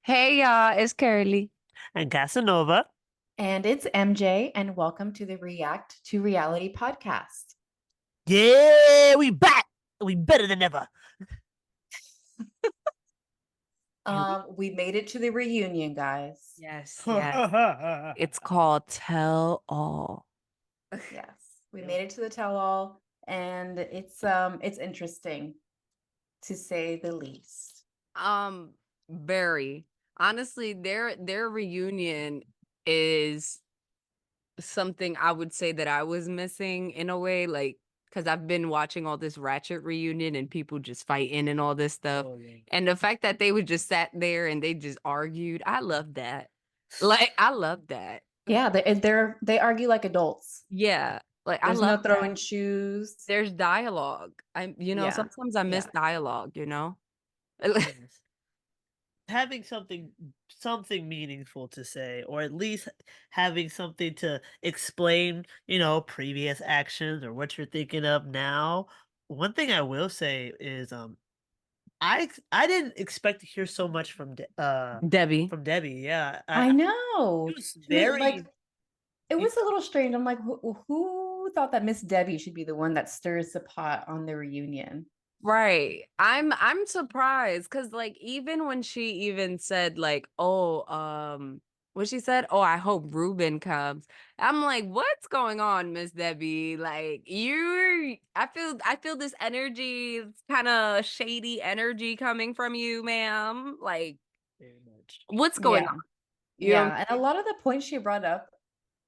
Hey y'all, it's Curly. And Casanova. And it's MJ, and welcome to the React to Reality podcast. Yeah, we back. We better than ever. We made it to the reunion, guys. Yes, yes. It's called Tell All. Yes, we made it to the tell-all, and it's interesting to say the least. Um, very honestly, their reunion is something I would say that I was missing in a way, like because I've been watching all this Ratchet reunion and people just fighting and all this stuff. Oh, yeah. And the fact that they would just sat there and they just argued, I love that. Like I love that. Yeah, they argue like adults. Yeah. Like I There's love no that. throwing shoes. There's dialogue. Yeah, Sometimes I miss yeah. dialogue. Yes. Having something meaningful to say, or at least having something to explain, previous actions or what you're thinking of now. One thing I will say is I didn't expect to hear so much Debbie. from Debbie. Yeah. I It know. was She was like, very it was a little strange. I'm like, who thought that Miss Debbie should be the one that stirs the pot on the reunion? Right. I'm surprised because like even when she even said like, oh, what she said, oh, I hope Ruben comes. I'm like, what's going on, Miss Debbie? Like I feel this energy, kind of shady energy coming from you, ma'am. Like, very much. what's going Yeah. on? You know what I'm Yeah, and a saying? lot of the points she brought up,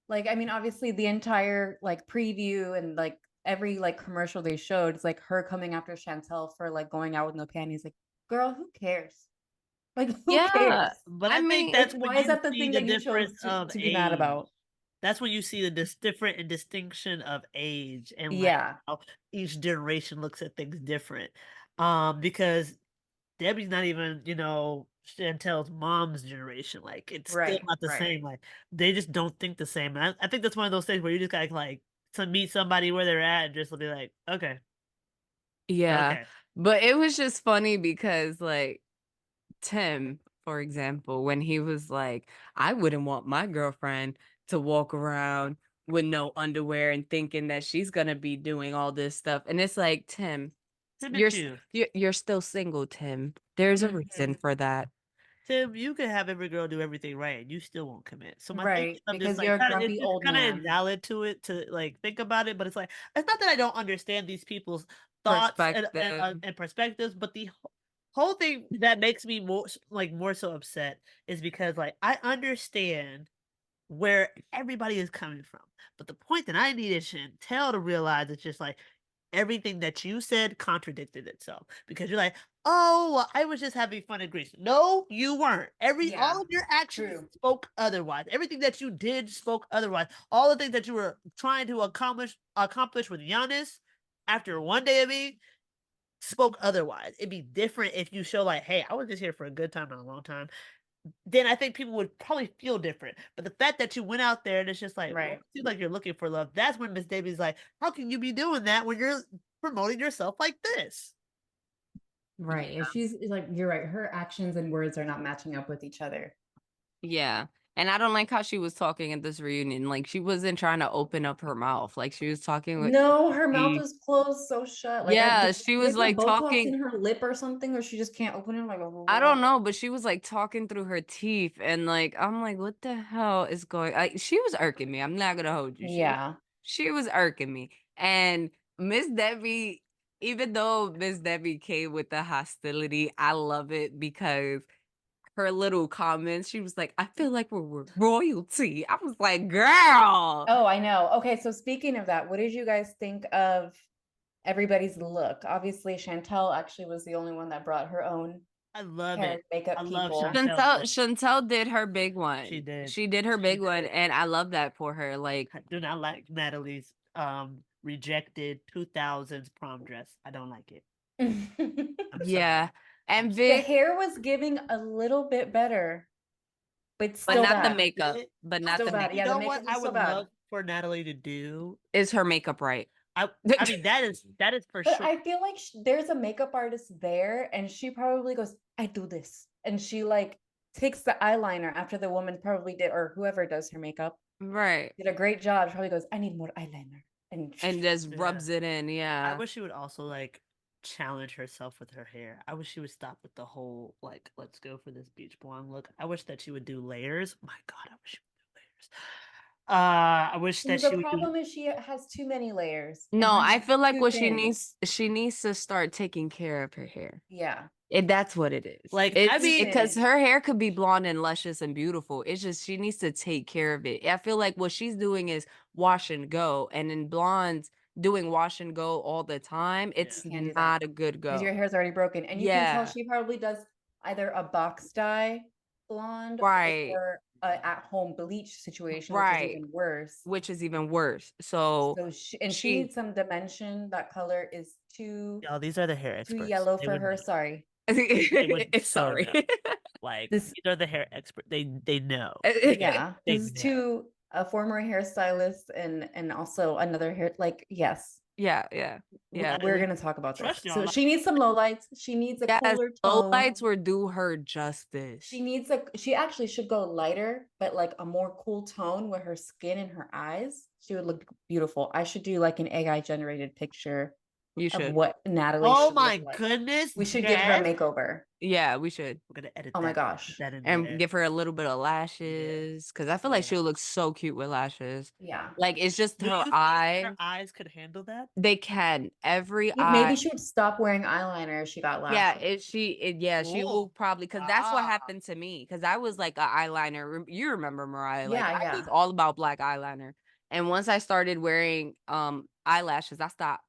like, I mean, obviously the entire like preview and like every like commercial they showed, it's like her coming after Chantel for like going out with no panties. Like, girl, who cares? Like, who Yeah. cares? But I I think mean, Like, that's when why is you that the see thing the that you difference chose of to be mad age. about? That's when you see the different and distinction of age and like Yeah, how each generation looks at things different. Because Debbie's not even, Chantel's mom's generation. Like it's still right, not the right. same. Like they just don't think the same. And I think that's one of those things where you just gotta like to meet somebody where they're at and just be like, okay, yeah. okay. But it was just funny because like Tim, for example, when he was like, I wouldn't want my girlfriend to walk around with no underwear and thinking that she's gonna be doing all this stuff. And it's like, Tim, Tim you're and s- you. you're still single, Tim. There's a reason Mhm. for that. Tim, you can have every girl do everything right, and you still won't commit. So my thing is, Right, I'm just because like, you're a grumpy it's old kind of man. invalid to it to like think about it, but it's like it's not that I don't understand these people's thoughts Perspective. and perspectives, but the whole thing that makes me more so upset is because like I understand where everybody is coming from, but the point that I needed Chantel to realize is just like everything that you said contradicted itself because you're like, oh, well, I was just having fun in Greece. No, you weren't. All Yeah, of your actions true. spoke otherwise. Everything that you did spoke otherwise. All the things that you were trying to accomplish with Giannis after one day of being spoke otherwise. It'd be different if you show like, hey, I was just here for a good time, not a long time. Then I think people would probably feel different. But the fact that you went out there and it's just like, well, Right. it seems like you're looking for love. That's when Miss Davies like, how can you be doing that when you're promoting yourself like this? Right. And she's like, you're right. Her actions and words are not matching up with each other. Yeah. And I don't like how she was talking at this reunion. Like she wasn't trying to open up her mouth. Like she was talking with No, her mouth she, was closed so shut. Like, yeah, did she they was put like Botox talking. in her lip or something, or she just can't open it? Like, I don't know, but she was like talking through her teeth, and like I'm like, what the hell is going? Like she was irking me. I'm not gonna hold you. yeah. She was irking me, and Miss Debbie. Even though Miss Debbie came with the hostility, I love it because her little comments. She was like, "I feel like we're royalty." I was like, "Girl." Oh, I know. Okay, so speaking of that, what did you guys think of everybody's look? Obviously, Chantel actually was the only one that brought her own I love hair it. and I makeup love people. Chantel's look. Chantel did her big She one. did. She did her She big one, did. and I love that for her. Like, I do not like Natalie's rejected 2000s prom dress. I don't like it. I'm yeah, sorry. I'm and The Vic, sorry. hair was giving a little bit better, but but still not the bad. makeup. But not Still the bad. makeup. You Yeah, the know what makeup I was still would bad. love for Natalie to do? Is her makeup right? I mean that is for But sure. I feel like there's a makeup artist there, and she probably goes, "I do this," and she like takes the eyeliner after the woman probably did, or whoever does her makeup Right. did a great job. She probably goes, I need more eyeliner. And And just Yeah. rubs it in. I Yeah. wish she would also like challenge herself with her hair. I wish she would stop with the whole like let's go for this beach blonde look. I wish that she would do layers. My God, I wish she would do layers. I wish that she the would do. problem is she has too many layers. No, and I she's feel like too what thin. she needs to start taking care of her hair. Yeah. That's what it is. Like, I It's mean- because her hair could be blonde and luscious and beautiful. It's just she needs to take care of it. I feel like what she's doing is wash and go, and in blondes doing wash and go all the time, it's Can't do that. not a good Because go. your hair's already broken. And you can tell Yeah. she probably does either a box dye blonde Right. or a at-home bleach situation, which Right. is even worse. Which is even worse. So So she she- needs some dimension. That color is too Y'all, these are the hair experts. yellow They for would her. know. Sorry. would so sorry. know. Like This- these are the hair experts. They know. Yeah. They This is know. to a former hairstylist and also another hair, like, yes. Yeah. Yeah. We're gonna talk about this. Trust y'all, So like- she needs some lowlights. She needs a Yes, cooler low tone. lights will do her justice. She actually should go lighter, but like a more cool tone with her skin and her eyes. She would look beautiful. I should do like an AI generated picture You of should. what Natalie Oh should my look like. goodness! We should give her a Jess. makeover. Yeah, we should. We're gonna edit. Oh my that, gosh. put that in And there. give her a little bit of lashes. Because I feel like Yeah. she'll look so cute with lashes. Yeah. Like it's just Do you her think eye. Her eyes could handle that. They can. Every Maybe eye. she would stop wearing eyeliner if she got Yeah, lashes. she Ooh. will probably, because that's what Ah. happened to me. Because I was like an eyeliner. You remember Mariah? Like Yeah, I yeah. was all about black eyeliner. And once I started wearing eyelashes, I stopped.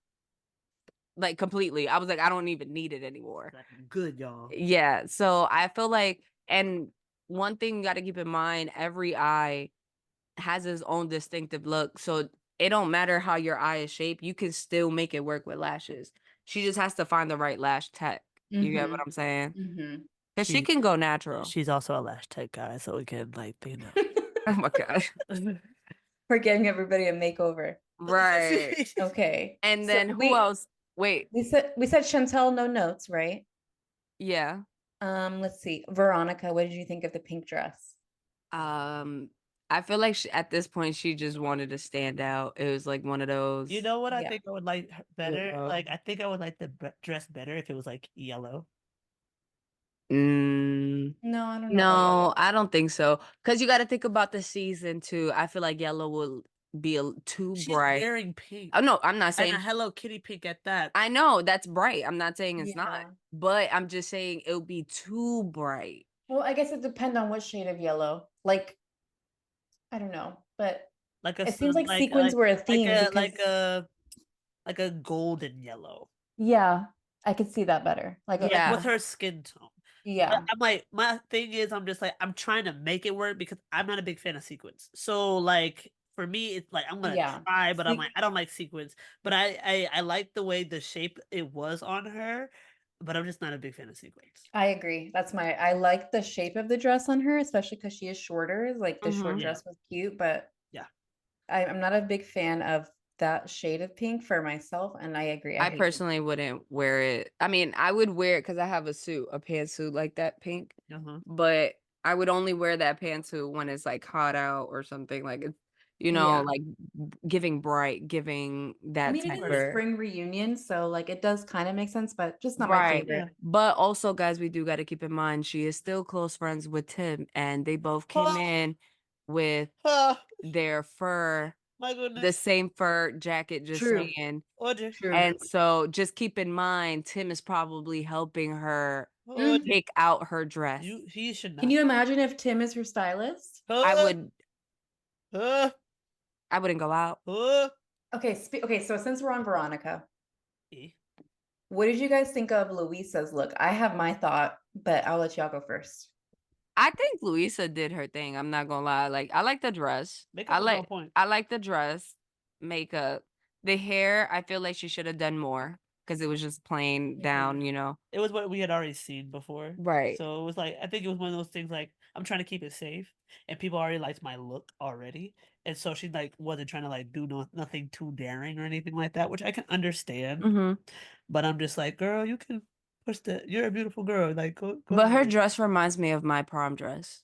Like completely. I was like, I don't even need it anymore. Like, good, y'all. Yeah. So I feel like, and one thing you got to keep in mind, every eye has its own distinctive look. So it don't matter how your eye is shaped, you can still make it work with lashes. She just has to find the right lash tech. You get what I'm saying? Mm-hmm. Because she She- can go natural. She's also a lash tech guy, so we can like Oh my gosh. We're giving everybody a makeover. Right. Okay. And So then who else? Wait. We said Chantel, no notes, right? Yeah. Let's see. Veronica, what did you think of the pink dress? I feel like at this point she just wanted to stand out. It was like one of those. You know what I Yeah. think I would like better? Yeah. Like I think I would like the dress better if it was like yellow. Mm, No, I don't know. about no, I don't think so. Because you got to think about the season too. I feel like yellow will be too She's bright. wearing pink. Oh no, I'm not And saying. a Hello Kitty pink at that. I know that's bright. I'm not saying it's not, Yeah. but I'm just saying it'll be too bright. Well, I guess it depends on what shade of yellow. Like, I don't know, but Like a it seems sun- like sequins were a theme. like because, like a golden yellow. yeah, I could see that better. Like, Yeah. With her skin tone. yeah. But I'm like, my thing is, I'm just like, I'm trying to make it work because I'm not a big fan of sequins. So like for me, it's like I'm gonna Yeah. try, but I'm Sequ- like, I don't like sequins. But I like the way the shape it was on her, but I'm just not a big fan of sequins. I agree. I like the shape of the dress on her, especially because she is shorter. Like the short Mhm. Yeah. dress was cute, but Yeah. I'm not a big fan of that shade of pink for myself. And I agree. I hate it. personally wouldn't wear it. I mean, I would wear it because I have a pantsuit like that pink, Uh-huh. but I would only wear that pantsuit when it's like hot out or something like it's, Yeah. like giving bright, giving I that mean, it is a temper. spring reunion, so like it does kind of make sense, but just not my Right. favorite. But also, guys, we do got to keep in mind she is still close friends with Tim, and they both came Oh. in with Ah, their fur, my goodness. the same fur jacket, just True. saying. Audrey. True. And so just keep in mind, Tim is probably helping her Audrey. pick out her dress. He should not. Can you imagine if Tim is her stylist? I wouldn't go out. Okay, okay, so since we're on Veronica, Eh. what did you guys think of Luisa's look? I have my thought, but I'll let y'all go first. I think Luisa did her thing. I'm not gonna lie. Like I like the dress. Makeup was on point. I like the dress, makeup, the hair. I feel like she should have done more because it was just plain down. It was what we had already seen before. Right. So it was like I think it was one of those things like I'm trying to keep it safe, and people already liked my look already, and so she like wasn't trying to like do nothing too daring or anything like that, which I can understand. Mm-hmm. But I'm just like, girl, you can push the. You're a beautiful girl. Like go But her ahead. dress reminds me of my prom dress.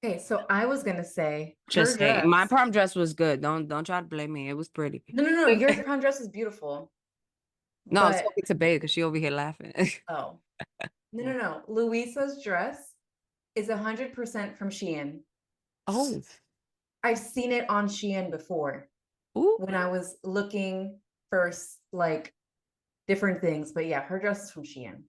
Okay, so I was gonna say her Just saying. My dress. prom dress was good. Don't try to blame me. It was pretty. No. Your prom dress is beautiful, No, I was but talking to Babe because she over here laughing. oh no. Luisa's dress is 100% from Shein. Oh. I've seen it on Shein before Ooh. when I was looking for like different things. But yeah, her dress is from Shein.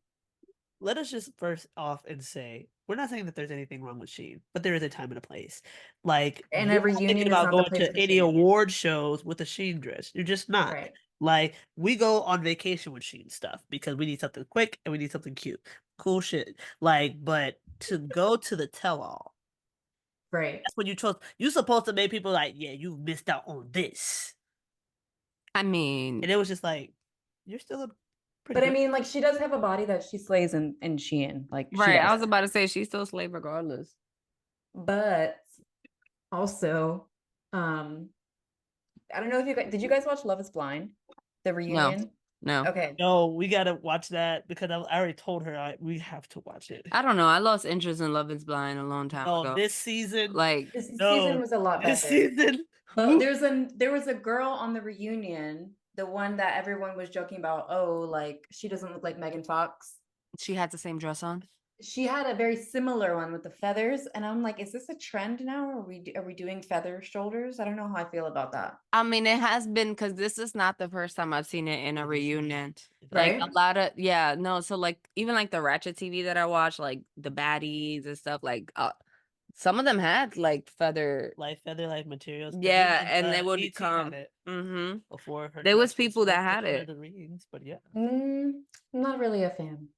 Let us just first off and say we're not saying that there's anything wrong with Shein, but there is a time and a place. Like And you're every not union thinking is about not the going place to for any Shein. award shows with a Shein dress. You're just not. Right. Like we go on vacation with Shein stuff because we need something quick and we need something cute. Cool shit. Like, but to go to the tell-all, Right. that's when you chose. You're supposed to make people like, yeah, you missed out on this. I mean, And it was just like, you're still a pretty But I good. mean, like she does have a body that she slays in Shein. Like she right. I does. was about to say she's still a slave regardless. But also, I don't know if you guys did you guys watch Love is Blind? The No, reunion? no. Okay. No, we gotta watch that because I already told her we have to watch it. I don't know. I lost interest in Love is Blind a long time No, ago. this season, Like, This season no, was a lot this better. season. But woo. there was a girl on the reunion, the one that everyone was joking about, oh, like she doesn't look like Megan Fox. she had the same dress on. She had a very similar one with the feathers, and I'm like, is this a trend now? Are we doing feather shoulders? I don't know how I feel about that. I mean, it has been because this is not the first time I've seen it in a reunion. Like a Right? lot of yeah, no. So like even like the Ratchet TV that I watch, like the baddies and stuff, like some of them had like feather. Like feather like materials. 'Cause Yeah, even, and they would E.T. come. had it Mm-hmm. before her. There was dress people that ripped had under it. the rings, but yeah. I'm not really a fan.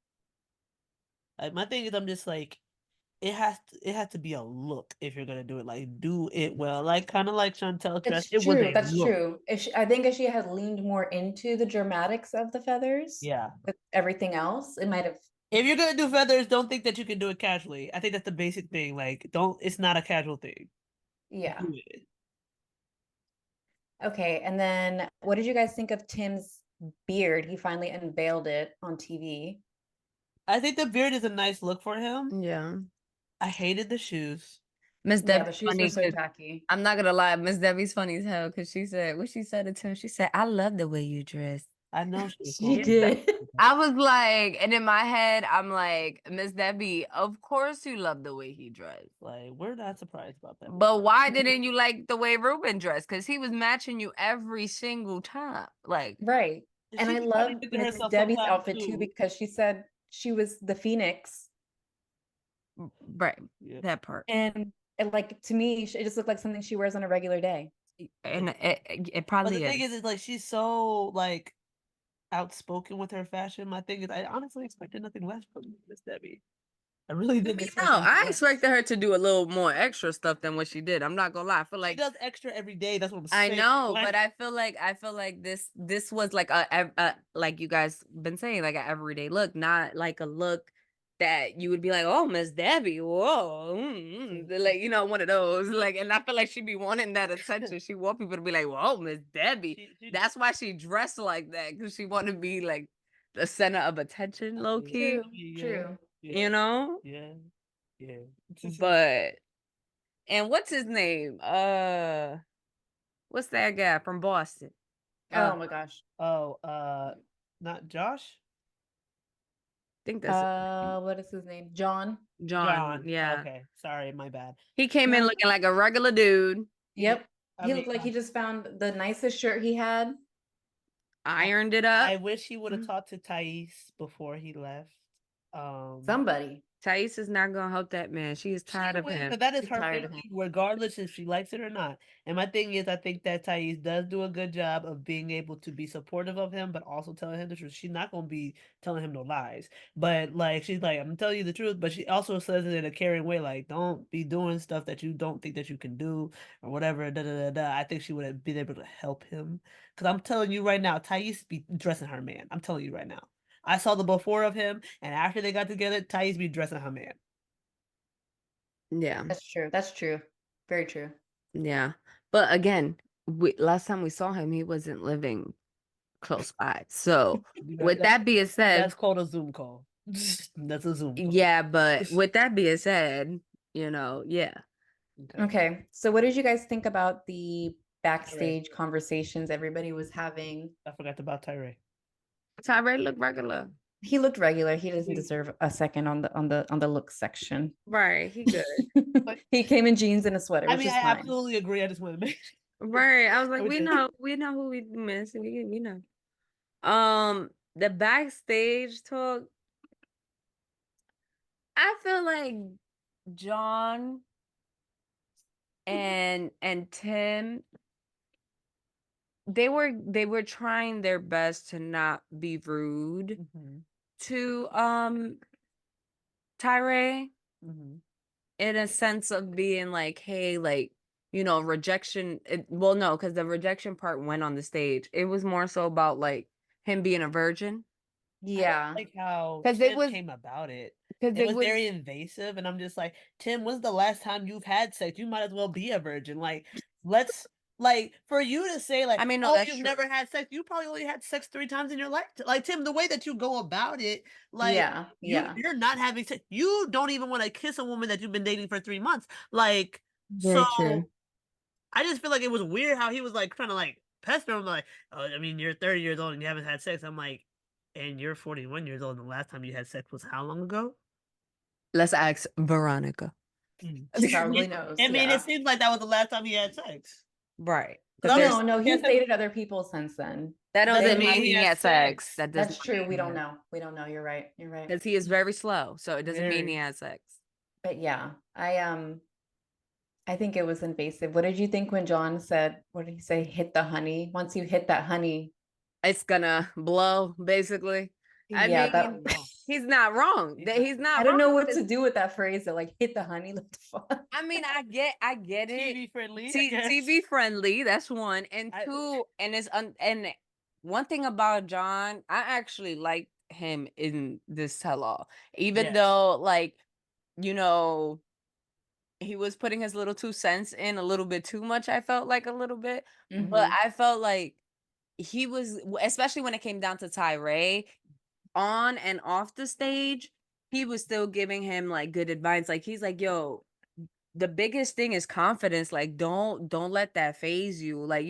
Like, my thing is, I'm just like, it has to be a look if you're gonna do it. Like, do it well. Like, kind of like Chantel dress. That's It was true. a That's look. true. I think if she had leaned more into the dramatics of the feathers Yeah. with everything else, it might have. If you're gonna do feathers, don't think that you can do it casually. I think that's the basic thing. Like, don't. It's not a casual thing. Yeah. Do it. Okay. And then what did you guys think of Tim's beard? He finally unveiled it on TV. I think the beard is a nice look for him. Yeah. I hated the shoes. Miss Yeah, Debbie's the shoes were funny so 'cause tacky. I'm not gonna lie, Miss Debbie's funny as hell because she said what she said to him. She said, "I love the way you dress." I know she was She going. did. I was like, and in my head, I'm like, Miss Debbie, of course you love the way he dressed. Like, we're not surprised about that. But why didn't you like the way Ruben dressed? Because he was matching you every single time. Like, Right. And She I be trying to love get Miss herself Debbie's sometimes outfit too too. because she said she was the Phoenix. right, Yeah. that part. And like to me, it just looked like something she wears on a regular day. And it But probably the thing is. is like she's so like outspoken with her fashion. My thing is, I honestly expected nothing less from Miss Debbie. I really didn't expect No, anything I less. expected her to do a little more extra stuff than what she did. I'm not gonna lie. I feel She like does extra every day. That's what I'm I saying. know, Like, but I feel like this was like like you guys been saying, like an everyday look, not like a look that you would be like, oh, Miss Debbie, whoa, like one of those. Like, and I feel like she'd be wanting that attention. She want people to be like, whoa, Miss Debbie. she That's why she dressed like that, because she want to be like the center of attention, low key. True. You know, Yeah. Yeah. but and what's his name? What's that guy from Boston? Oh my gosh. Oh, not Josh? I think that's What is his name? John. John. Yeah. Okay. Sorry, my bad. He came in No. looking like a regular dude, Yep. I He mean, looked like he just found the nicest shirt he had. ironed it up. I wish he would have Mhm. talked to Thais before he left. Somebody. Thais is not gonna help that man. She is tired of him. But that is She's her tired of family, regardless if she likes it or not. And my thing is, I think that Thais does do a good job of being able to be supportive of him, but also telling him the truth. She's not gonna be telling him no lies. But like she's like, I'm telling you the truth, but she also says it in a caring way, like, don't be doing stuff that you don't think that you can do or whatever. Da, da, da, da. I think she would have been able to help him. Because I'm telling you right now, Thais be dressing her man. I'm telling you right now. I saw the before of him, and after they got together, Thais be dressing her man. Yeah. That's true. That's true. Very true. Yeah. But again, last time we saw him, he wasn't living close by. So You know, with that being said, that's called a Zoom call. That's a Zoom call. yeah, but with that being said, yeah. Okay. So what did you guys think about the backstage conversations everybody was having? I forgot about Tyree. Tyree looked regular. He looked regular. He doesn't He- deserve a second on the look section. Right, he good. He came in jeans and a sweater, I which mean, is I fine. absolutely agree. I just want to make Right. I was like, we Okay. know who we miss. We know. The backstage talk, I feel like John and Tim, they were trying their best to not be rude Mhm, to Tyree, mhm. in a sense of being like, hey, like, rejection. Well, no, because the rejection part went on the stage. It was more so about like him being a virgin. I don't Yeah. like how 'Cause it Tim was- came about it. Because It was very invasive, and I'm just like, Tim, when's the last time you've had sex? You might as well be a virgin. Like, let's for you to say like, I mean, no, oh, that's you've true. never had sex. You probably only had sex 3 times in your life. Like Tim, the way that you go about it, like Yeah. Yeah. you're not having sex. You don't even want to kiss a woman that you've been dating for 3 months. Like, Very so true. I just feel like it was weird how he was like trying to like pester him, like, oh, I mean, you're 30 years old and you haven't had sex. I'm like, and you're 41 years old, and the last time you had sex was how long ago? Let's ask Veronica. She probably knows. I mean, Yeah. it seems like that was the last time he had sex. Right. No, But there's No, he's Yes, dated other people since then. that doesn't doesn't They mean have- he had had sex. sex. That does That's true. We don't know. We don't know. You're right. You're right. because he is very slow. So it doesn't mean Very. he had sex. But yeah, I think it was invasive. What did you think when John said, what did he say? Hit the honey. Once you hit that honey, It's gonna blow, basically. I yeah, mean, that he's not wrong. He's That not- he's not I don't wrong know what with to it. do with that phrase. That like hit the honey. What the fuck? I mean, I get it. TV friendly. I guess. TV friendly, that's one. And I- two, and one thing about John, I actually like him in this tell-all. Even Yes. though, like, he was putting his little 2 cents in a little bit too much, I felt like a little bit. But Mhm. I felt like he was, especially when it came down to Tyree, on and off the stage, he was still giving him like good advice. Like he's like, yo, the biggest thing is confidence. Like, don't let that phase you. Like,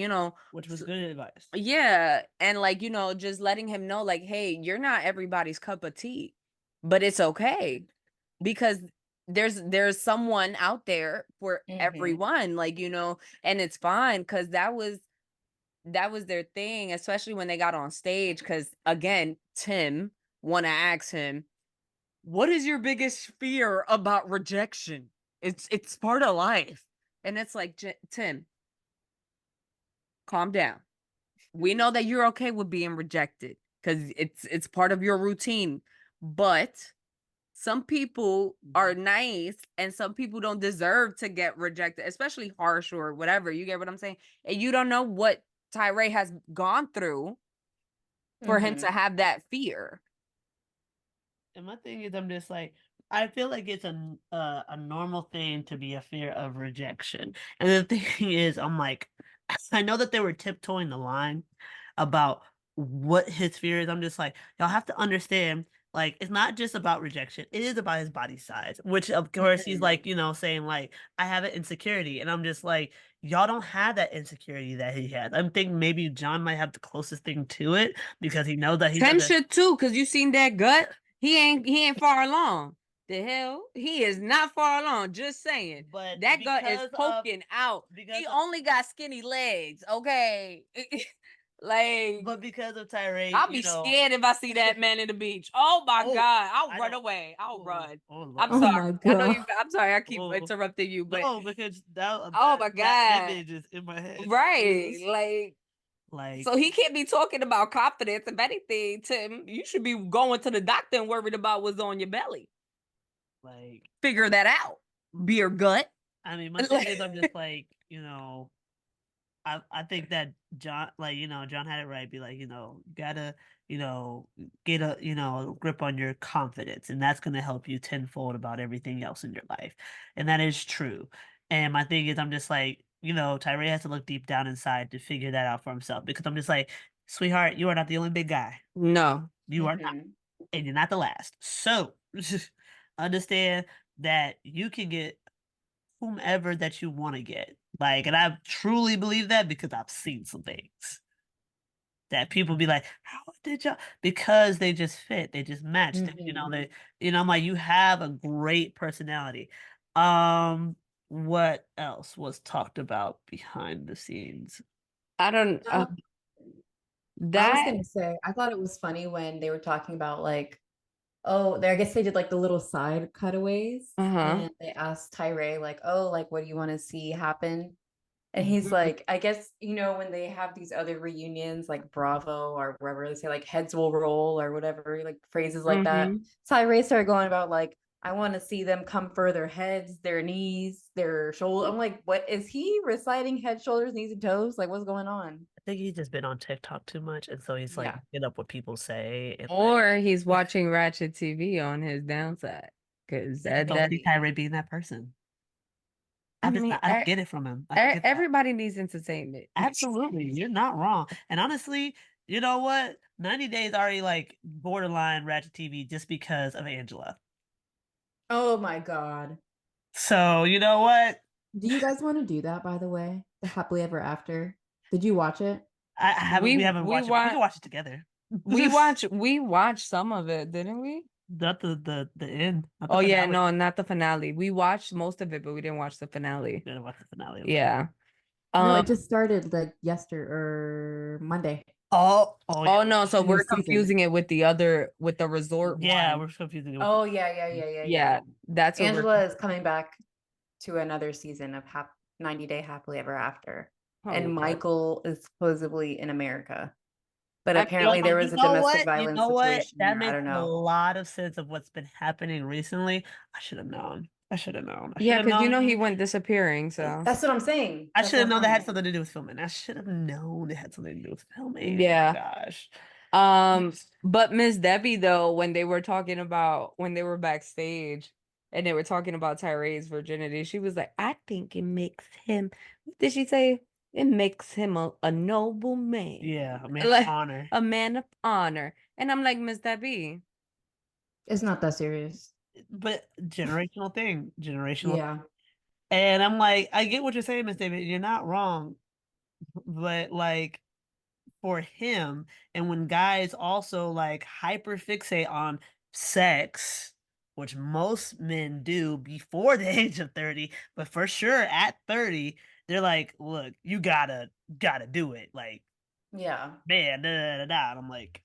Which was good advice. yeah. And like, just letting him know, like, hey, you're not everybody's cup of tea, but it's okay. Because there's someone out there for Mhm. everyone, like, and it's fine, because that was their thing, especially when they got on stage. Because again, Tim want to ask him, what is your biggest fear about rejection? It's part of life. And it's like, Tim, calm down. We know that you're okay with being rejected because it's part of your routine, but some people are nice and some people don't deserve to get rejected, especially harsh or whatever. You get what I'm saying? And you don't know what Tyree has gone through for him to Mhm. have that fear. And my thing is, I'm just like, I feel like it's a normal thing to be a fear of rejection. And the thing is, I'm like, I know that they were tiptoeing the line about what his fear is. I'm just like, y'all have to understand, like, it's not just about rejection. It is about his body size, which of course he's Mhm. like, saying like, I have an insecurity. And I'm just like, y'all don't have that insecurity that he has. I'm thinking maybe John might have the closest thing to it because he knows that he Tim doesn't. should too, because you seen that gut. He ain't far along. The hell, he is not far along. Just saying, But that gut is because of- poking out. because He of- only got skinny legs. Okay, like, But because of Tyree, I'll be scared if I see that man in the beach. Oh my Oh, God, I'll I run don't- away. I'll run. Oh, I'm Oh sorry. my I know God. you. I'm sorry. I keep Oh. interrupting you, but No, because that. Oh my that God. image is in my head. right, like. Like, So he can't be talking about confidence. If anything, Tim, you should be going to the doctor and worried about what's on your belly. like, Figure that out. Beer gut. I mean, my thing is, I'm just like, I think that John, like, John had it right. Be like, you gotta, get a, grip on your confidence, and that's gonna help you tenfold about everything else in your life, and that is true. And my thing is, I'm just like, Tyree has to look deep down inside to figure that out for himself because I'm just like, Sweetheart, you are not the only big guy. No. You are not. Mhm. And you're not the last. So understand that you can get whomever that you want to get. Like, and I truly believe that because I've seen some things that people be like, "How did y'all?" Because they just fit, they just matched. Mhm. I'm like, you have a great personality. What else was talked about behind the scenes? I don't Um, I was that gonna say, I thought it was funny when they were talking about like, oh, I guess they did like the little side cutaways, uh-huh. and they asked Tyree like, oh, like what do you want to see happen? And he's Mhm. like, I guess, when they have these other reunions, like Bravo or wherever they say like heads will roll or whatever, like phrases like that. Mhm. Tyree started going about like, I want to see them come for their heads, their knees, their shoulders. I'm like, what is he reciting head, shoulders, knees, and toes? Like, what's going on? I think he's just been on TikTok too much, and so he's like Yeah. picking up what people say, and like, Or he's watching Ratchet TV on his downside. Cause I that don't that see Tyree being that person. I mean, I don't get it from him. I don't get that. everybody needs entertainment. Absolutely, you're not wrong. And honestly, you know what? 90 Days already like borderline Ratchet TV just because of Angela. Oh my God. So you know what? Do you guys want to do that, by the way? The Happily Ever After? Did you watch it? I haven't. We haven't We watched it. But we can watch watch it together. we watched some of it, didn't we? Not the end. Not the Oh yeah, finale. no, not the finale. We watched most of it, but we didn't watch the finale. Didn't watch the finale. Okay. Yeah. No, Um it just started like yesterday or Monday. Oh yeah. oh no, so The new we're season. confusing it with the resort Yeah, one. we're confusing it with Oh yeah, yeah, yeah, yeah, yeah. Yeah, that's what we're Angela is coming back to another season of 90 Day Happily Ever After. oh And Lord. Michael is supposedly in America. But I Yo, apparently there you was a know domestic what? You violence know what? situation That there. I makes don't a know. lot of sense of what's been happening recently. I should have known. I should have known. I should yeah, have because you know he known. went disappearing, so That's what I'm saying. I That's should have what known that I'm had saying. something to do with filming. I should have known it had something to do with filming. Oh my yeah. gosh. But Miss Debbie though, when they were talking about when they were backstage and they were talking about Tyree's virginity, she was like, I think it makes him, what did she say? It makes him a noble man. Yeah, I mean, Like honor. a man of honor. And I'm like, Miss Debbie. It's not that serious. But generational thing. Generational. Yeah. And I'm like, I get what you're saying, Miss David. You're not wrong. But like for him, and when guys also like hyper fixate on sex, which most men do before the age of 30, but for sure at 30, they're like, look, you gotta do it. Like, Yeah. man, da, da, da, da. And I'm like,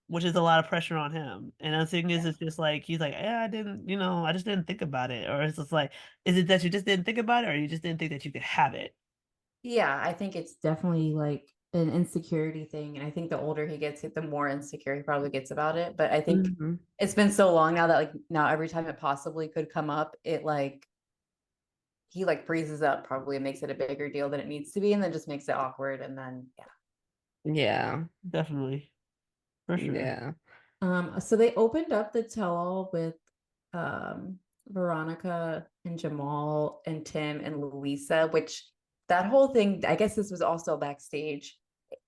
which is a lot of pressure on him. And the thing is, Yeah. it's just like he's like, yeah, I just didn't think about it. Or it's just like, is it that you just didn't think about it, or you just didn't think that you could have it? Yeah, I think it's definitely like an insecurity thing. And I think the older he gets, the more insecure he probably gets about it. But I think Mhm. it's been so long now that like now every time it possibly could come up, it like he like freezes up probably and makes it a bigger deal than it needs to be, and then just makes it awkward. And then yeah. Yeah. Definitely, for sure. Yeah. So they opened up the tell-all with Veronica and Jamal and Tim and Louisa, which that whole thing, I guess this was also backstage.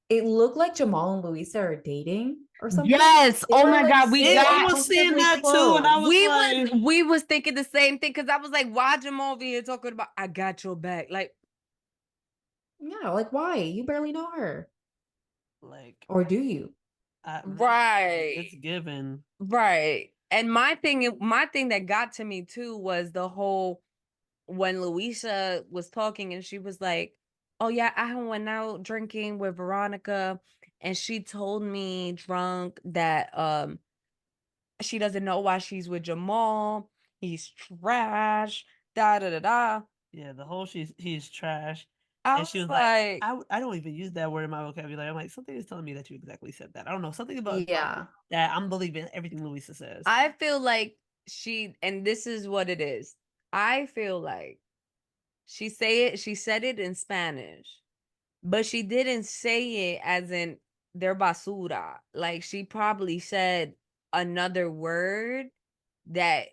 It looked like Jamal and Louisa are dating or something. Yes. They Oh were my like God. We so I got was seeing uncomfortably that too, and I close. was like, we was thinking the same thing because I was like, why Jamal over here talking about I got your back? Like, Yeah, like why? You barely know her. like, Or do you? right. it's given. Right. And my thing that got to me too was the whole when Louisa was talking and she was like, "Oh yeah, I went out drinking with Veronica and she told me drunk that she doesn't know why she's with Jamal. He's trash. Da da da da." Yeah, the whole he's trash, I and she was was like, like, I don't even use that word in my vocabulary. I'm like, something is telling me that you exactly said that. I don't know, something about Yeah. that. I'm believing everything Louisa says. I feel like and this is what it is. I feel like she said it in Spanish, but she didn't say it as in they're basura. Like she probably said another word that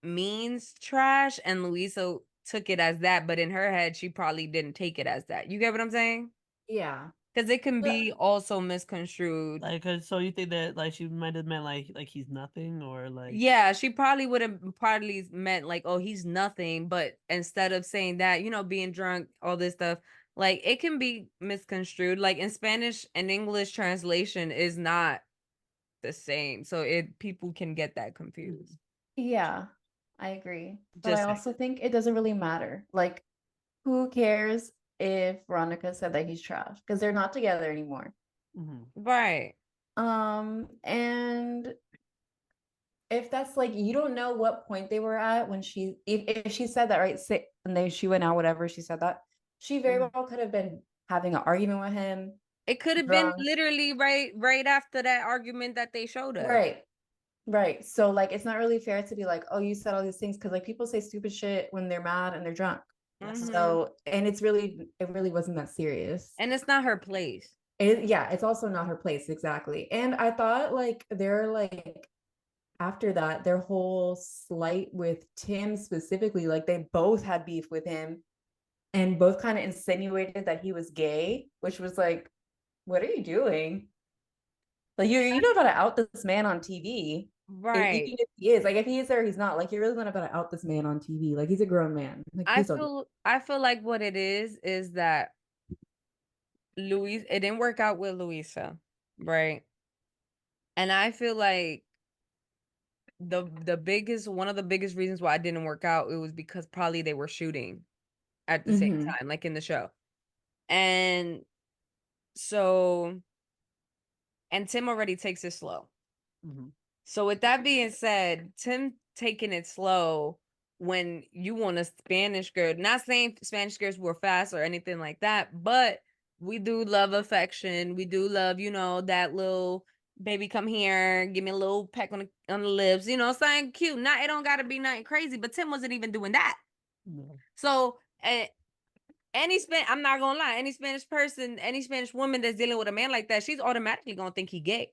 means trash, and Luisa took it as that, but in her head, she probably didn't take it as that. You get what I'm saying? Yeah. Because it can But be also misconstrued. Like, 'cause so you think that like she might have meant like he's nothing or like Yeah, she probably would have probably meant like, oh, he's nothing. But instead of saying that, being drunk, all this stuff, like it can be misconstrued. Like in Spanish and English translation is not the same. So people can get that confused. yeah, I agree. But I Just saying. also think it doesn't really matter. Like, who cares if Veronica said that he's trash? Because they're not together anymore. Mhm. Right. And if that's like you don't know what point they were at when if she said that, right, and then she went out, whatever, she said that, she very Mhm. well could have been having an argument with him, It could have been drunk. literally right after that argument that they showed us. Right. Right. So like it's not really fair to be like, oh, you said all these things, because like people say stupid shit when they're mad and they're drunk. Yes. So, and it really wasn't that serious. And it's not her place. Yeah, it's also not her place, exactly. And I thought like they're like after that, their whole slight with Tim specifically, like they both had beef with him and both kind of insinuated that he was gay, which was like, what are you doing? Like you don't gotta out this man on TV. Right. Even if he is, like if he is there, he's not. Like you're really not about to out this man on TV. Like he's a grown man. Like I please don't. feel like what it is that it didn't work out with Luisa, right? And I feel like the biggest one of the biggest reasons why it didn't work out, it was because probably they were shooting at the same Mm-hmm. time, like in the show. And so and Tim already takes it slow. Mhm. So with that being said, Tim taking it slow when you want a Spanish girl, not saying Spanish girls were fast or anything like that, but we do love affection. We do love, that little baby come here, give me a little peck on the lips, something cute. Not it don't gotta be nothing crazy, but Tim wasn't even doing that. No. So I'm not gonna lie, any Spanish person, any Spanish woman that's dealing with a man like that, she's automatically gonna think he gay.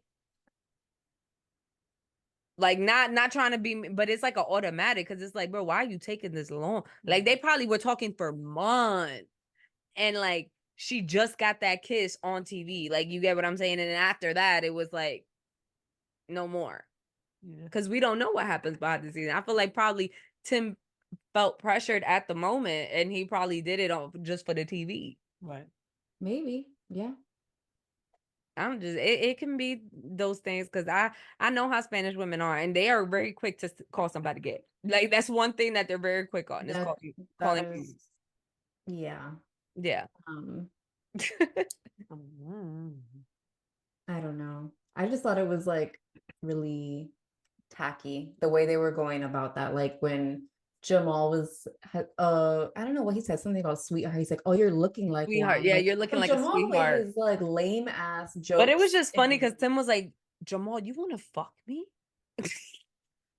Like not trying to be, but it's like an automatic because it's like, bro, why are you taking this long? Like they probably were talking for months, and like she just got that kiss on TV. Like you get what I'm saying? And then after that, it was like no more Yeah. because we don't know what happens behind the scenes. I feel like probably Tim felt pressured at the moment, and he probably did it just for the TV. Right. Maybe. Yeah. It can be those things because I know how Spanish women are, and they are very quick to call somebody gay. Like that's one thing that they're very quick on is That calling is, people. yeah. Yeah. Mhm. I don't know. I just thought it was like really tacky the way they were going about that. Like when Jamal I don't know what he said, something about sweetheart. He's like, oh, you're looking like Sweetheart. one. Yeah, Like you're looking but like a Jamal with sweetheart. his like lame ass But it was jokes just funny and because Tim was like, Jamal, you want to fuck me? I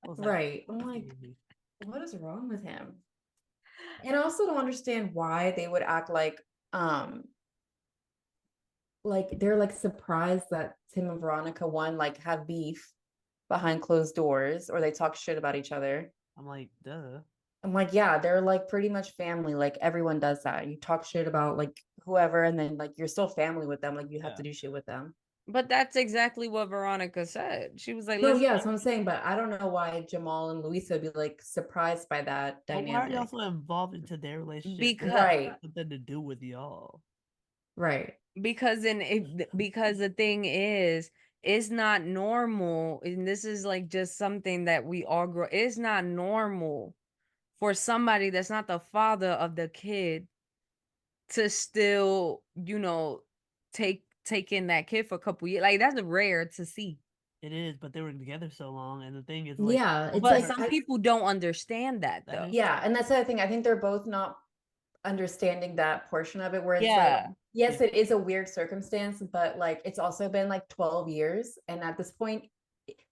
was like, right. I'm like, what is wrong with him? And I also don't understand why they would act um like they're like surprised that Tim and Veronica one like have beef behind closed doors or they talk shit about each other. I'm like, duh. I'm like, yeah, they're like pretty much family. Like everyone does that. You talk shit about like whoever, and then like you're still family with them. Like you have Yeah. to do shit with them. But that's exactly what Veronica said. She was like, No, listen, yeah, that's what I'm saying. But I don't know why Jamal and Luisa would be like surprised by that But why are y'all dynamic. so involved into their relationship? It because has Right, nothing to do with y'all. right. because the thing is, it's not normal, and this is like just something that we all grow. It's not normal for somebody that's not the father of the kid to still, take in that kid for a couple years. Like that's rare to see. It is, but they were together so long, and the thing is, like, Yeah, it's But like some people don't understand that that though. is yeah, and that's the other thing. I think they're both not understanding that portion of it where it's like, Yeah. yes, Yeah. it is a weird circumstance, but like it's also been like 12 years. And at this point,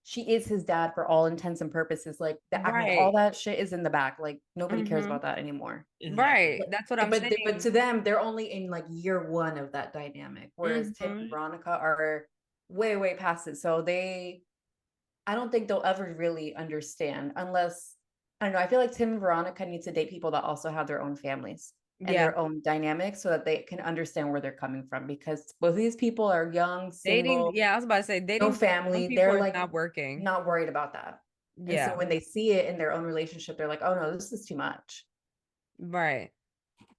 she is his dad for all intents and purposes. Like that, I mean, all Right. that shit is in the back. Like nobody cares Mhm. about that anymore. exactly. Right. That's what I'm But saying. to them, they're only in like year one of that dynamic, whereas Tim and Mhm. Veronica are way, way past it. So I don't think they'll ever really understand unless I don't know. I feel like Tim and Veronica need to date people that also have their own families. and Yeah. their own dynamic so that they can understand where they're coming from, because both of these people are young, Dating, single, yeah, I was about to say no dating some family. people They're is like not working. not worried about that. And so Yeah, when they see it in their own relationship, they're like, oh no, this is too much. right.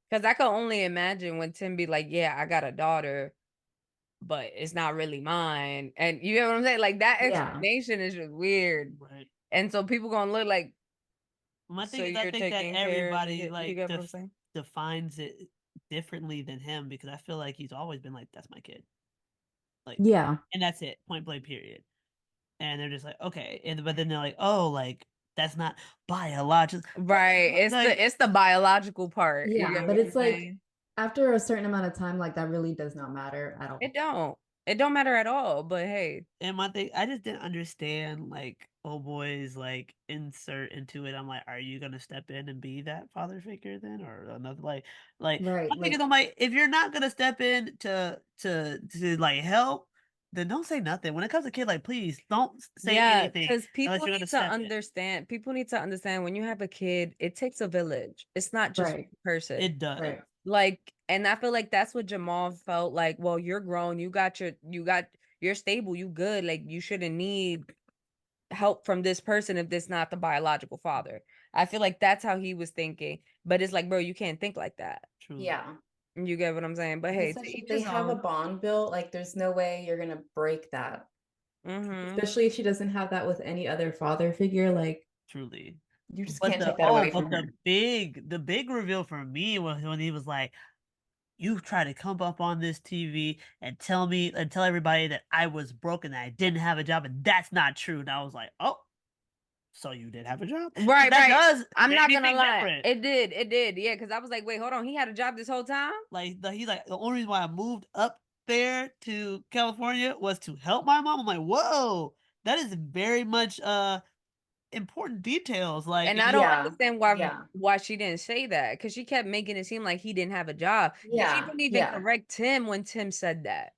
Because I can only imagine when Tim be like, yeah, I got a daughter, but it's not really mine. And you know what I'm saying? Like that Yeah. explanation is just weird. Right. And so people gonna look like, My so thing is, I you're think that taking care of the everybody kid. You like get what I'm saying? defines it differently than him, because I feel like he's always been like, "That's my kid," like, Yeah. and that's it, point blank, period. And they're just like, okay, and but then they're like, oh, like that's not biological, Right. It's the biological part. You Yeah, get but what I'm it's like saying? after a certain amount of time, like that really does not matter at all. It don't. It don't matter at all. But hey, And my thing, I just didn't understand, like, oh boys, like insert into it. I'm like, are you gonna step in and be that father figure then, or another like Right. I'm thinking, Like I'm like, if you're not gonna step in to like help, then don't say nothing. When it comes to kid, like, please don't say yeah, anything because unless people you're need gonna to step in. understand. People need to understand when you have a kid, it takes a village. It's not just right. one person. It does. Right. Like, and I feel like that's what Jamal felt like. Well, you're grown, you're stable, you good. Like, you shouldn't need help from this person if this not the biological father. I feel like that's how he was thinking. But it's like, bro, you can't think like that. Truly. Yeah. You get what I'm saying? But hey, to Especially each if they his have a own. bond built, like there's no way you're gonna break that. Mm-hmm. Especially if she doesn't have that with any other father figure, like Truly. you just But can't the take that away but from her. the big reveal for me was when he was like, "You try to come up on this TV and tell everybody that I was broke and that I didn't have a job, and that's not true." And I was like, "Oh, so you did have a job?" 'Cause Right, that right. does I'm make not me gonna think lie. different. It did. Yeah, because I was like, wait, hold on. He had a job this whole time? Like he's like, the only reason why I moved up there to California was to help my mom. I'm like, whoa, that is very much important details. Like, And I don't Yeah. understand Yeah. why she didn't say that, because she kept making it seem like he didn't have a job. And she Yeah. didn't even Yeah. correct Tim when Tim said that.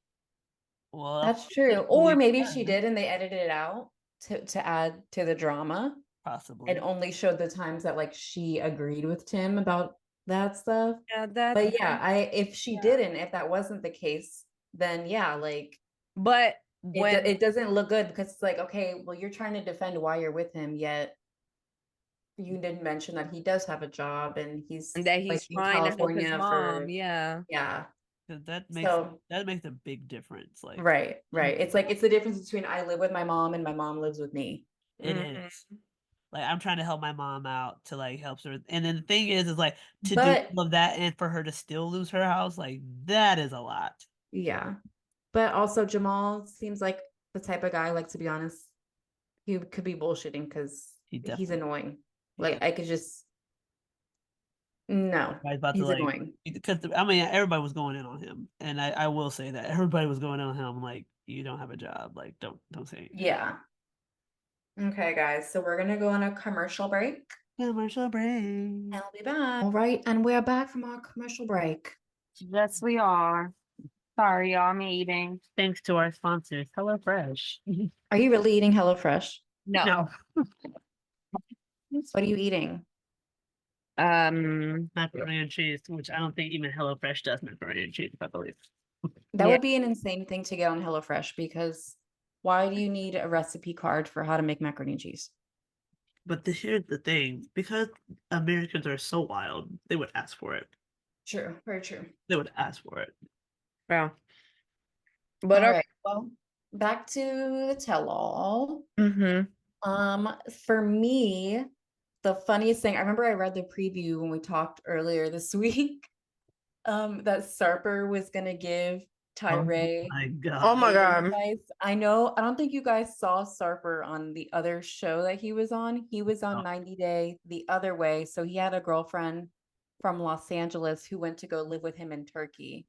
well, That's true. Or hopefully, maybe she did and they edited it out to add to the drama possibly. and only showed the times that like she agreed with Tim about that stuff. Yeah, that. But yeah, if she Yeah. didn't, if that wasn't the case, then yeah, like But when it doesn't look good because it's like, okay, well, you're trying to defend why you're with him, yet you didn't mention that he does have a job and he's that like he's in trying to help his California mom, for yeah. yeah. 'Cause So that makes a big difference. Like, right. It's like it's the difference between I live with my mom and my mom lives with me. it Mhm. is. Like, I'm trying to help my mom out to like help her, and then the thing is like to do But all of that and for her to still lose her house, like that is a lot. yeah. But also Jamal seems like the type of guy, like to be honest, he could be bullshitting because He he's definitely, annoying. yeah. Like I could just no, I was about to he's like, annoying. because I mean everybody was going in on him, and I will say that everybody was going in on him. Like, you don't have a job, like don't say anything. Yeah. Okay, guys. So we're gonna go on a commercial break. Commercial break. And we'll be back. All right, and we're back from our commercial break. Yes, we are. Sorry, y'all, I'm eating. Thanks to our sponsors, HelloFresh. Are you really eating HelloFresh? No. What are you eating? Macaroni and cheese, which I don't think even HelloFresh does macaroni and cheese, I believe. That Yeah. would be an insane thing to get on HelloFresh because why do you need a recipe card for how to make macaroni and cheese? But here's the thing, because Americans are so wild, they would ask for it. True, very true. They would ask for it. Yeah. But All right, well, back to the tell-all. For me, the funniest thing, I remember I read the preview when we talked earlier this week, that Sarper was gonna give Tyree My God. Oh my dating God. advice. I know, I don't think you guys saw Sarper on the other show that he was on. He was on No. 90 Day the other way. So he had a girlfriend from Los Angeles who went to go live with him in Turkey.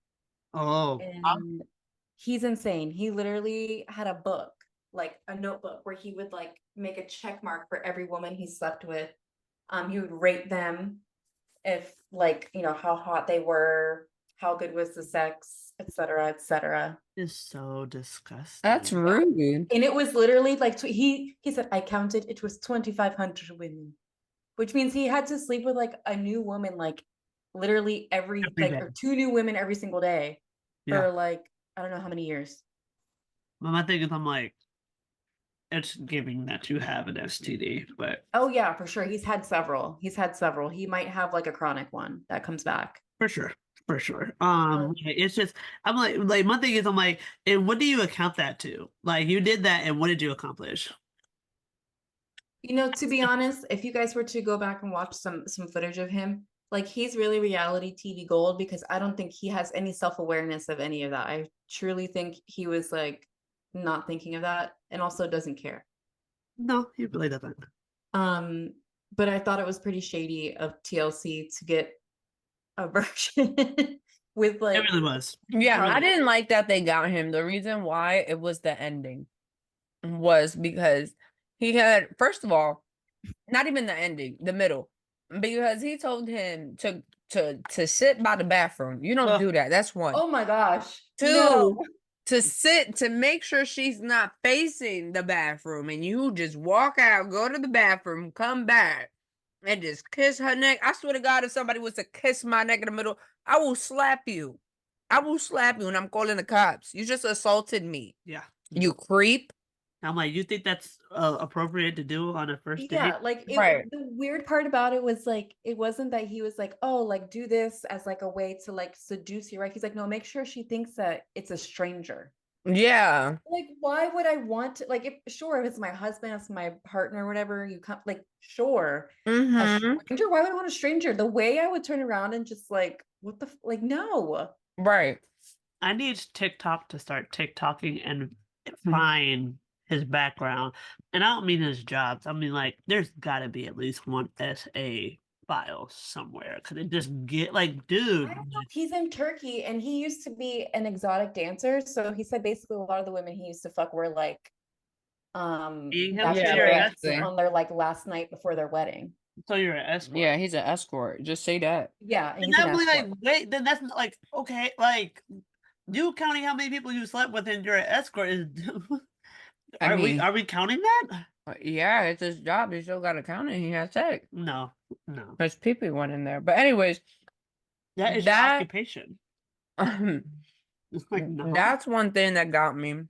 Oh, And he's insane. He literally had a book, like a notebook, where he would like make a check mark for every woman he slept with. He would rate them if like, you know, how hot they were, how good was the sex, etc., etc. it's so disgusting. That's rude. And it was literally like he said, I counted, it was 2,500 women, which means he had to sleep with like a new woman like literally every Every day. or 2 new women every single day Yeah. for like I don't know how many years. But my thing is, I'm like, it's giving that you have an STD, but Oh yeah, for sure. He's had several. He's had several. He might have like a chronic one that comes back. for sure, for sure. But, It's just I'm like my thing is I'm like, and what do you account that to? Like you did that, and what did you accomplish? to be honest, if you guys were to go back and watch some footage of him, like he's really reality TV gold because I don't think he has any self-awareness of any of that. I truly think he was like not thinking of that and also doesn't care. No, he really doesn't. Um, but I thought it was pretty shady of TLC to get a version with It like really was. Yeah, I Really. didn't like that they got him. The reason why it was the ending was because he had, first of all, not even the ending, the middle, because he told him to sit by the bathroom. You don't Ugh. do that. That's one. oh my gosh. Two, No. to sit to make sure she's not facing the bathroom, and you just walk out, go to the bathroom, come back, and just kiss her neck. I swear to God, if somebody was to kiss my neck in the middle, I will slap you. I will slap you, and I'm calling the cops. You just assaulted me. Yeah. You creep. I'm like, you think that's appropriate to do on a first date? Yeah, like Right. the weird part about it was like it wasn't that he was like, oh, like do this as like a way to like seduce you, right? He's like, no, make sure she thinks that it's a stranger. Yeah. Like, why would I want to like if it's my husband, it's my partner, whatever, you come like sure. A Mm-hmm. stranger, why would I want a stranger? The way I would turn around and just like, what the like no. Right. I need TikTok to start TikToking and Hmm. find his background. And I don't mean his jobs. I mean like there's gotta be at least one SA file somewhere. Cause it just get like, dude. I don't know. He's in Turkey and he used to be an exotic dancer. So he said basically a lot of the women he used to fuck were like Being him, so Yeah, you're an bachelorettes basically. on their like last night before their wedding. so you're an escort. Yeah, he's an escort. Just say that. Yeah, and And he's an I'm really escort. like, wait, then that's not like okay, like you counting how many people you slept with and you're an escort is I mean, are we counting that? yeah, it's his job. He still got to count it. He has sex. No, no. There's people went in there. But anyways, That is your that occupation. It's like no. that's one thing that got me.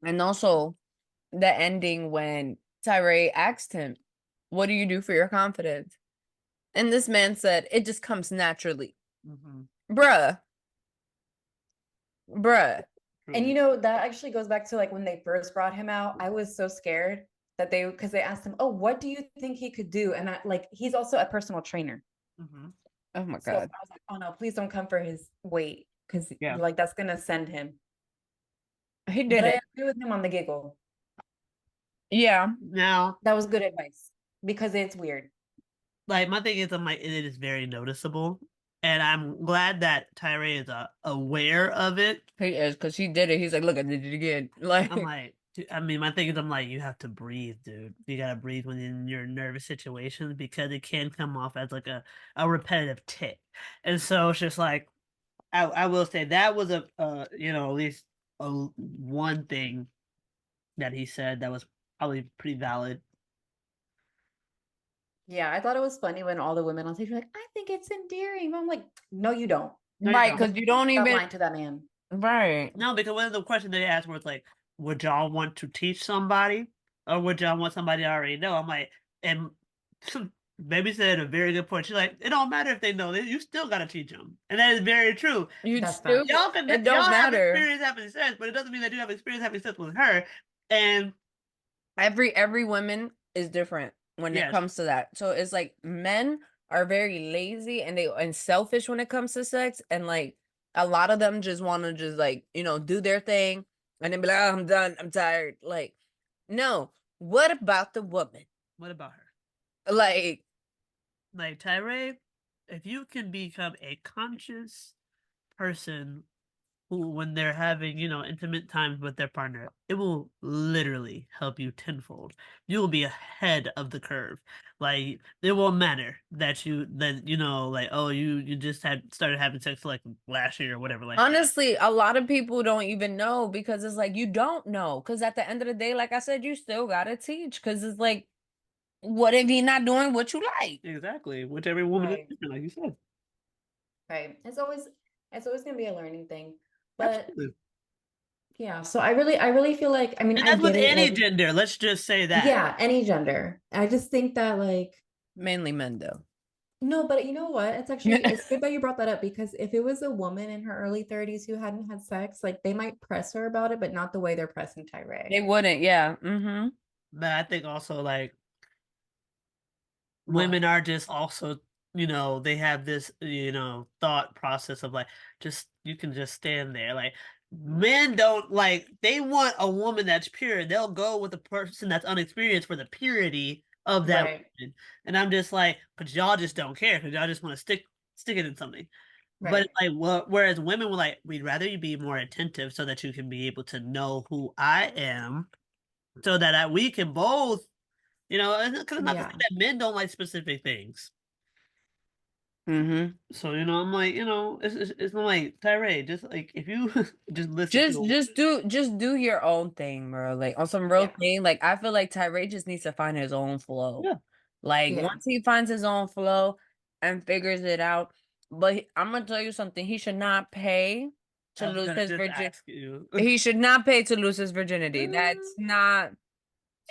And also the ending when Tyree asked him, "What do you do for your confidence?" And this man said, "It just comes naturally." Mhm. Bruh. Bruh. And you know, that actually goes back to like when they first brought him out. I was so scared that because they asked him, "Oh, what do you think he could do?" And I like he's also a personal trainer. Mhm. Oh my So I God. was like, "Oh no, please don't come for his weight because Yeah. like that's gonna send him." He But did I it. agree with him on the giggle. Yeah. Now, That was good advice because it's weird. like my thing is, I'm like, it is very noticeable, and I'm glad that Tyree is aware of it. He is, because he did it. He's like, "Look, I did it again." Like, I'm like, I mean, my thing is, I'm like, you have to breathe, dude. You gotta breathe when in your nervous situations because it can come off as like a repetitive tick, and so it's just like, I will say that was a at least one thing that he said that was probably pretty valid. Yeah, I thought it was funny when all the women on stage were like, "I think it's endearing." I'm like, "No, you don't. No, you right, don't. because you don't Stop even, lying to that man." right. No, because one of the questions they asked was like, would y'all want to teach somebody or would y'all want somebody to already know? I'm like, and baby said a very good point. She's like, it don't matter if they know, you still got to teach them. And that is very true. You That's still, facts. Y'all can, it don't y'all have matter. experience having sex, but it doesn't mean that you have experience having sex with her. And Every woman is different when it yes, comes to that. So it's like men are very lazy and selfish when it comes to sex, and like a lot of them just want to just like do their thing and then be like, "Oh, I'm done, I'm tired." Like, no. What about the woman? what about her? Like, Like Tyree, if you can become a conscious person who, when they're having, intimate times with their partner, it will literally help you tenfold. You will be ahead of the curve. Like it won't matter that like, oh, you just had started having sex like last year or whatever. Like honestly, a lot of people don't even know because it's like you don't know. Because at the end of the day, like I said, you still gotta teach. Because it's like, what if he not doing what you like? exactly, which every woman is Right. different, like you said. Right. It's always gonna be a learning thing. But Absolutely. yeah, so I really feel like, I mean, And I that's with get it, any like, gender. Let's just say that. yeah, any gender. I just think that, like, Mainly men though. no, but you know what? It's good that you brought that up, because if it was a woman in her early 30s who hadn't had sex, like, they might press her about it, but not the way they're pressing Tyree. They wouldn't, yeah. Mm-hmm. But I think also like What? women are just also, they have this, thought process of like, just you can just stand there. Like men don't like they want a woman that's pure. They'll go with a person that's unexperienced for the purity of that Right, woman. And I'm just like, but y'all just don't care because y'all just want to stick it in something. But right. it's like, well, whereas women were like, we'd rather you be more attentive so that you can be able to know who I am, so that we can both, because it's not to say Yeah. that men don't like specific things. Mm-hmm. So I'm like, it's not like Tyree. Just like if you just listen to Just do your own thing, bro. Like on some real Yeah. thing. Like I feel like Tyree just needs to find his own flow. yeah. Like Yeah. once he finds his own flow and figures it out, but I'm gonna tell you something. He should not pay I to was lose gonna his just virginity. ask you. He should not pay to lose his virginity. That's not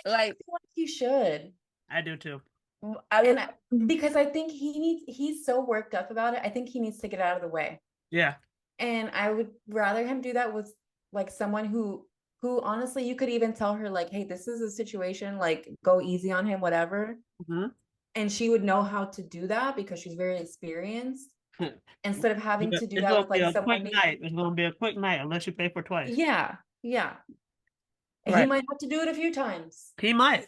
I like feel like you should. I do too. And because I think he's so worked up about it. I think he needs to get out of the way. Yeah. And I would rather him do that with, like, someone who honestly, you could even tell her, like, hey, this is a situation, like, go easy on him, whatever. hmm And she would know how to do that because she's very experienced, instead of having to do It's that gonna with, be like, a quick someone night. It's gonna be a quick night unless you pay for twice. yeah, yeah. And he right. might have to do it a few times. He might.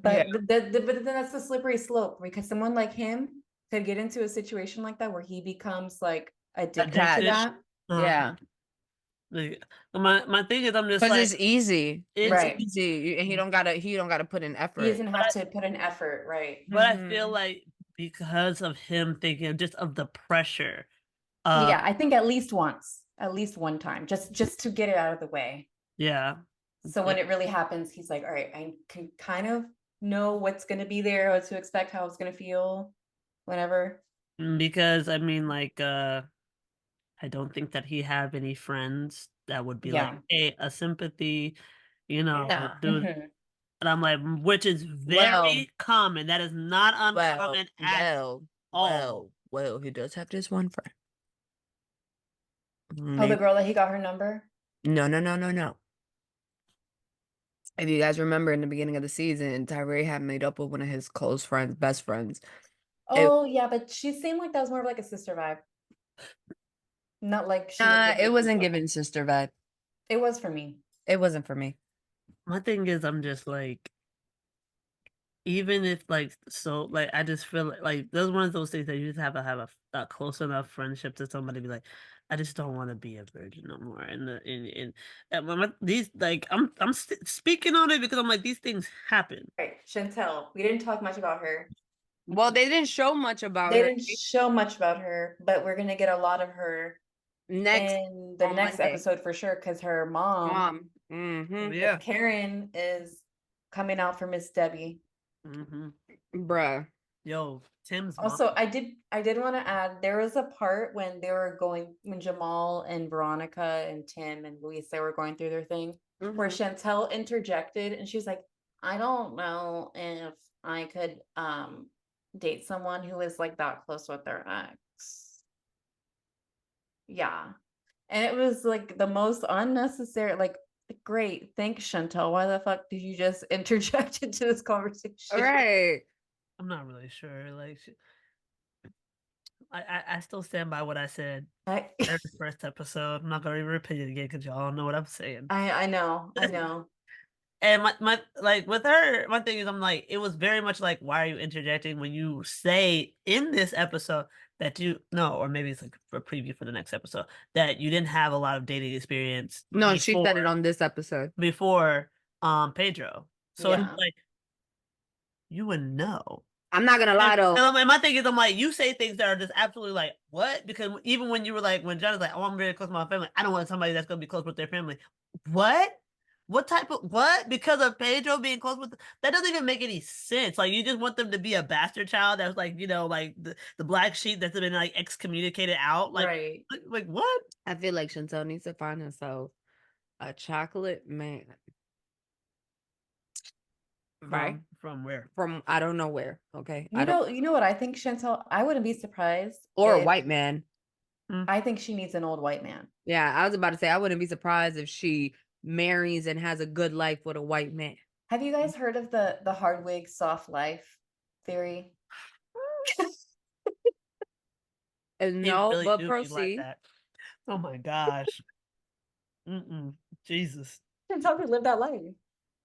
Yeah. But but then that's the slippery slope, because someone like him could get into a situation like that where he becomes, like, addicted to Addicted. that. Yeah. Like, my thing is, I'm just Because like, it's easy. It's Right. easy. And he don't gotta put in He effort. doesn't have to put an effort, right? but I feel Mhm. like because of him thinking just of the pressure. Yeah, I think at least once, at least one time, just to get it out of the way. Yeah. So when it really happens, he's like, all right, I can kind of know what's gonna be there, what to expect, how it's gonna feel, whenever. Because I mean, like, I don't think that he have any friends that would be like, Yeah. hey, a sympathy, Nah. dude. Mhm. And I'm like, which is Well, very common. That is not well, uncommon at all. well, he does have this one friend. Oh, the Maybe. girl that he got her number? No, no, no, no, no. If you guys remember in the beginning of the season, Tyree had made up with one of his close friends, best friends. Oh, yeah, but she seemed like that was more of like a sister vibe. Not like she was with It her wasn't sister. giving sister vibe. It was for me. It wasn't for me. My thing is, I'm just like, even if like, so like, I just feel like there's one of those things that you just have to have a close enough friendship to somebody be like, I just don't want to be a virgin no more. And these like, I'm speaking on it because I'm like, these things happen. Right, Chantel. We didn't talk much about her. Well, they didn't show much about They her. didn't show much about her, but we're gonna get a lot of her Next in the on next Monday. episode for sure, because her mom, Mm-hmm. Yeah. Karen, is coming out for Miss Debbie. hmm Bruh. Yo, Tim's mom. Also, I did want to add, there was a part when when Jamal and Veronica and Tim and Luis, they were going through their thing, where Mhm. Chantel interjected and she was like, I don't know if I could date someone who is like that close with their ex. Yeah. And it was like the most unnecessary, like, great, thanks, Chantel. Why the fuck did you just interject into this conversation? Right. I'm not really sure. Like, I still stand by what I said I in the first episode. I'm not gonna repeat it again because y'all know what I'm saying. I know, I know. And my like with her, my thing is, I'm like, it was very much like, why are you interjecting when you say in this episode that you no, or maybe it's like a preview for the next episode, that you didn't have a lot of dating experience No, she said it on this episode. before Pedro. So it's Yeah. like you would know. I'm not gonna lie though. And my thing is, I'm like, you say things that are just absolutely like, what? Because even when you were like, when John is like, oh, I'm very close to my family, I don't want somebody that's gonna be close with their family. What? What type of what? Because of Pedro being close with that doesn't even make any sense. Like you just want them to be a bastard child that's like, like the black sheep that's been like excommunicated out. Right. Like what? I feel like Chantel needs to find herself a chocolate man. Right? From where? From I don't know where. Okay. You know what I think, Chantel? I wouldn't be surprised Or a if white man. I think she needs an old white man. Yeah, I was about to say I wouldn't be surprised if she marries and has a good life with a white man. Have you guys heard of the hard wig, soft life theory? And They no, really but do be like proceed. that. Oh my gosh. Jesus. Chantel could live that life.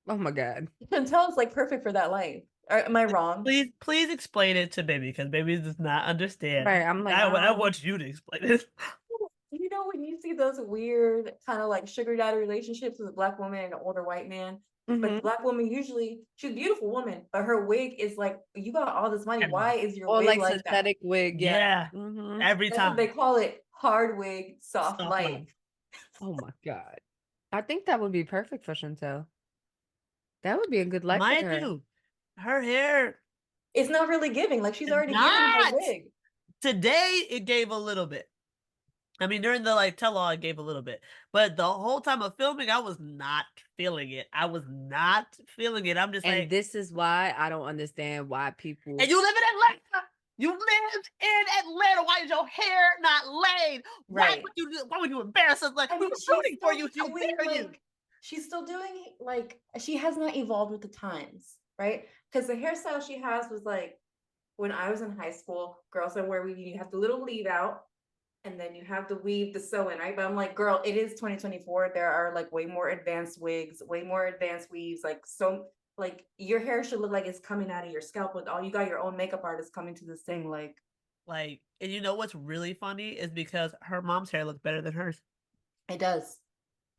Oh my God. Chantel is like perfect for that life. Am I wrong? Please explain it to baby because baby does not understand. Right. I'm like, I want you to explain it. You know, when you see those weird kind of like sugar daddy relationships with a black woman and an older white man, but the mhm. black woman usually she's a beautiful woman, but her wig is like, you got all this money. Why is your Or wig like like that? synthetic wig. Yeah. Yeah. Mhm. Every That's what time. they call it, hard wig, soft Soft life. life. Oh my God. I think that would be perfect for Chantel. That would be a good life for Mind her. you, her hair It's not really giving. Like she's It's already giving her not! wig. today it gave a little bit. I mean, during the like tell-all, it gave a little bit, but the whole time of filming, I was not feeling it. I was not feeling it. I'm just And like, this is why I don't understand why people. and you live in Atlanta. You lived in Atlanta. Why is your hair not laid? Right. Why would you embarrass us? Like I we mean, were she's rooting for you. still How doing dare you? like she's still doing like she has not evolved with the times, right? Because the hairstyle she has was like when I was in high school, girls that wear weave, you have the little leave out, and then you have the weave, the sew in, right? But I'm like, girl, it is 2024. There are like way more advanced wigs, way more advanced weaves. Like your hair should look like it's coming out of your scalp with all you got your own makeup artist coming to this thing. Like, and you know what's really funny is because her mom's hair looked better than hers. It does.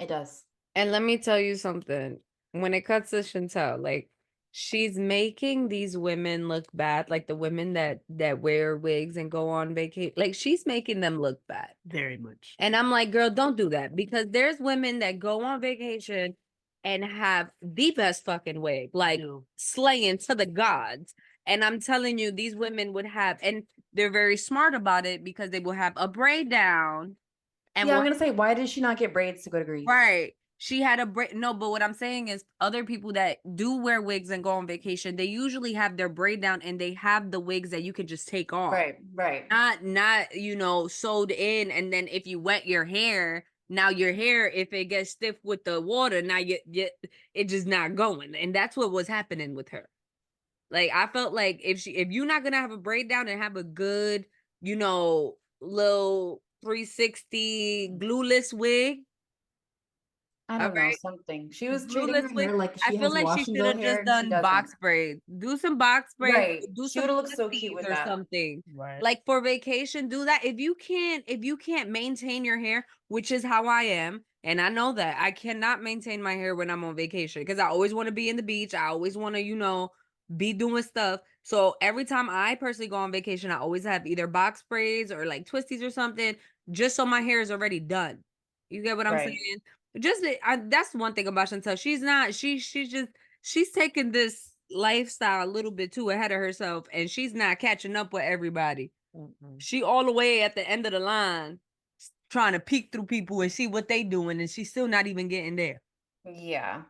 It does. And let me tell you something. When it comes to Chantel, like she's making these women look bad, like the women that wear wigs and go on vacation. Like she's making them look bad. Very much. And I'm like, girl, don't do that because there's women that go on vacation and have the best fucking wig, like Ew. slaying to the gods. And I'm telling you, these women would have, and they're very smart about it because they will have a braid down. And Yeah, I'm will gonna say, why did she not get braids to go to Greece? right. She had a braid. No, but what I'm saying is other people that do wear wigs and go on vacation, they usually have their braid down and they have the wigs that you can just take off. Right. Not, sewed in. And then if you wet your hair, now your hair, if it gets stiff with the water, now it just not going. And that's what was happening with her. Like I felt like if you're not gonna have a braid down and have a good, little 360 glueless wig. I don't know, Alright. something. She was treating her Glueless wig. hair like I she feel has like she should Washington have hair just and she done box doesn't. braids. Do some box braids. Right. Do She some would've looked so cute twisties with or that. something. Right. Like for vacation, do that. If you can't maintain your hair, which is how I am, and I know that I cannot maintain my hair when I'm on vacation because I always want to be in the beach. I always want to, be doing stuff. So every time I personally go on vacation, I always have either box braids or like twisties or something, just so my hair is already done. You get what I'm Right. saying? That's one thing about Chantel. She's taking this lifestyle a little bit too ahead of herself, and she's not catching up with everybody. She all the way at the end of the line, trying to peek through people and see what they doing, and she's still not even getting there. Yeah.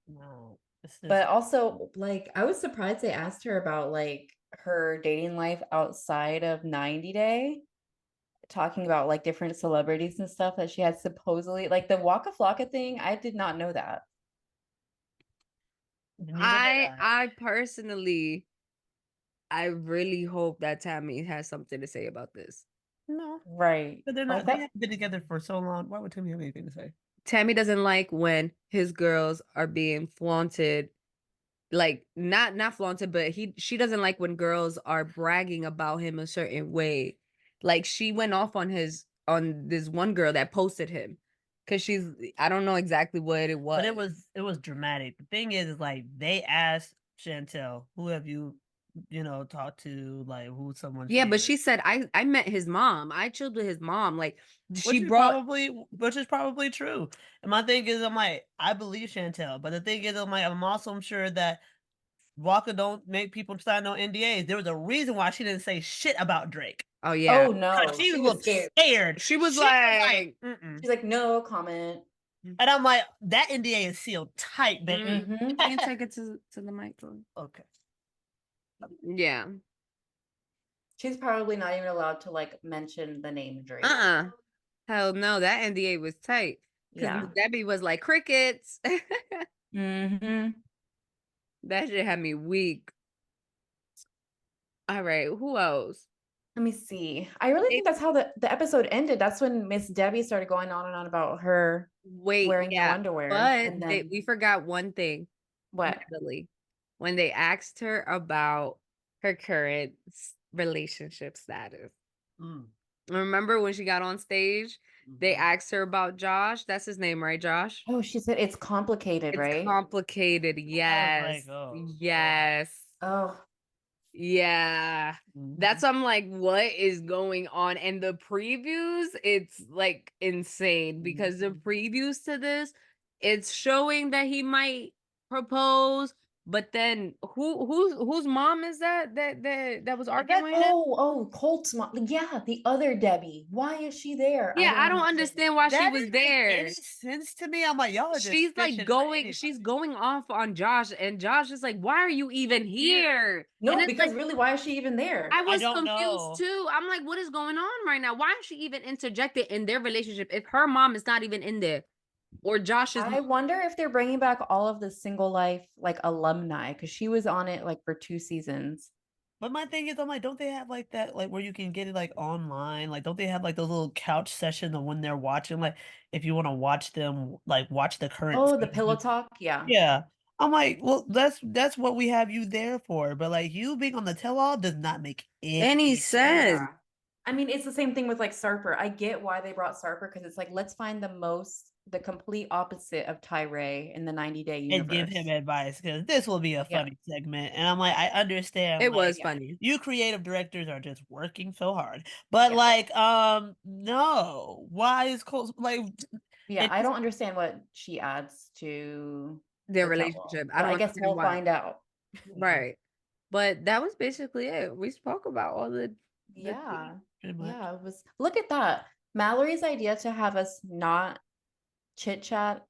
No. But also, like, I was surprised they asked her about like her dating life outside of 90 Day, talking about like different celebrities and stuff that she had supposedly like the Waka Flocka thing. I did not know that. I personally, I really hope that Tammy has something to say about this. No. Right. But they're Like not. They that. haven't been together for so long. Why would Timmy have anything to say? Tammy doesn't like when his girls are being flaunted, like not flaunted, but she doesn't like when girls are bragging about him a certain way. Like she went off on this one girl that posted him because I don't know exactly what it was. But it was dramatic. The thing is like they asked Chantel, "Who have you talk to like who someone Yeah, but shared. she said I met his mom. I chilled with his mom. Like she Which is brought probably true. And my thing is, I'm like, I believe Chantel, but the thing is, I'm also sure that Walker don't make people sign no NDAs. There was a reason why she didn't say shit about Drake. oh yeah. Oh no, She she was looked scared. scared. She was She like mm-mm. She's like, no comment. And I'm like, that NDA is sealed tight, baby. Mhm. you can take it to the microphone. Okay. Yeah. She's probably not even allowed to like mention the name Drake. Hell no, that NDA was tight. Because Yeah. Debbie was like crickets. Mm-hmm. That shit had me weak. All right, who else? Let me see. I really think that's how the episode ended. That's when Miss Debbie started going on and on about her Wait, wearing no yeah, underwear. but And then we forgot one thing. what? Natalie, when they asked her about her current relationship status. Mm. Remember when she got on stage, they Mhm. asked her about Josh. That's his name, right, Josh? Oh, she said it's complicated, It's right? complicated. I was Yes. like, oh, Yes. Oh, Yeah. That's I'm like, what is going on? And the previews, it's like insane because the previews to this, it's showing that he might propose, but then whose mom is that was arguing with him? Colt's mom. Yeah, the other Debbie. Why is she there? Yeah, I don't understand. understand why she that was didn't make there. any sense to me. I'm like, y'all are just She's like fishing for going, she's anybody. going off on Josh, and Josh is like, why are you even here? No, And it's because like, really, why is she even there? I was don't confused know. too. I'm like, what is going on right now? Why is she even interjected in their relationship if her mom is not even in there? Or Josh's I wonder if they're bringing back all of the Single Life like alumni because she was on it like for 2 seasons. But my thing is, I'm like, don't they have like that, like where you can get it like online? Like, don't they have like those little couch sessions of when they're watching? Like, if you want to watch them, like watch the current. Oh, the season. pillow talk. Yeah. Yeah. I'm like, well, that's what we have you there for. But like you being on the tell all does not make any sense. Yeah. I mean, it's the same thing with like Sarper. I get why they brought Sarper because it's like, let's find the complete opposite of Tyree in the 90-day universe. And give him advice because this will be a Yeah. funny segment. And I'm like, I understand. It like, was funny. You creative directors are just working so hard. But Yeah. like, no. Why is Cole like Yeah, it I just- don't understand what she adds to Their the tell-all. relationship. I But don't I guess understand we'll why. find out. Right. But that was basically it. We spoke about all the Yeah. pretty much. Yeah, it was. Look at that. Mallory's idea to have us not chit chat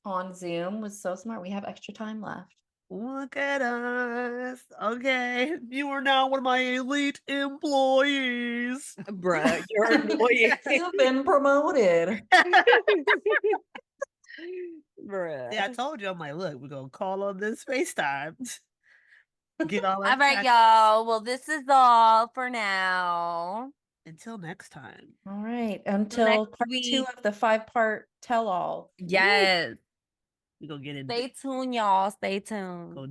on Zoom was so smart. We have extra time left. Look at us. Okay. You are now one of my elite employees. bruh, you're annoying. You've been promoted. Bruh. Yeah, I told you. I'm like, look, we're gonna call on this FaceTime. Get all All right, that y'all. Well, this is all for now. until next time. All right. Until Next part 2 week. of the 5-part tell-all. Yes. We're gonna get into Stay tuned, y'all. Stay tuned. go